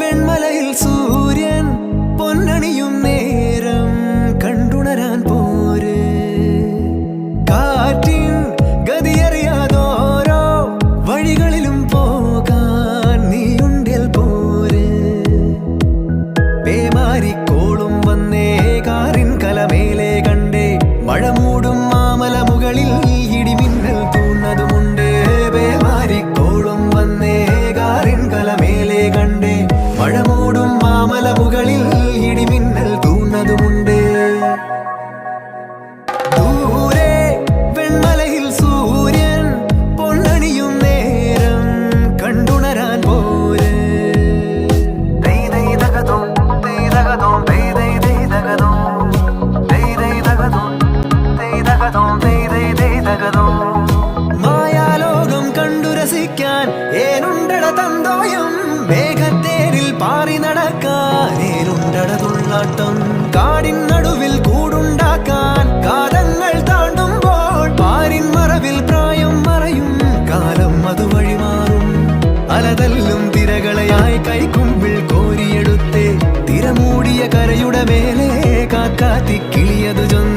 വെൺമലയിൽ സൂര്യൻ പൊന്നണിയും നേരം കണ്ടുണരാൻ പോര് കാറ്റിൻ ഗതിയറിയാതോരോ വഴികളിലും പോകാൻ നീയുണ്ടേൽ പോര് പേമാരിക്കോളും വന്നേ കാറിൻ കലമേലെ കണ്ടേ മഴ മൂടും മാമല മുകളിൽ ഇടിമിന്നൽ തൂന്നതുമുണ്ട് പേമാരിക്കോളും വന്നേ കാറിൻ കലമേലെ കണ്ടേ മഴ മൂടും മാമല മുകളിൽ ഇടിമിന്നൽ തൂന്നതുമുണ്ട് ദൂരെ വെൺമലയിൽ സൂര്യൻ പൊന്നണിയും നേരം കണ്ടുണരാൻ പോര് മായാലോകം കണ്ടു രസിക്കാൻ ഏനുണ്ടട തന്തോയം മേഘത്തേരിൽ പാറി നടക്കാൻ ഏനുണ്ടട തുള്ളാട്ടം കാടിൻ നടുവിൽ കൂടുണ്ടാക്കാൻ കാലങ്ങൾ താണ്ടുമ്പോൾ പാരിൻ മറവിൽ പ്രായം മറയും കാലം അതുവഴി മാറും അലതല്ലും തിരകളയായി കൈക്കുമ്പിൾ കോരിയെടുത്തേ തിരമൂടിയ കരയുടെ മേലെ കാക്കാത്തി കിളിയതു ചൊന്ന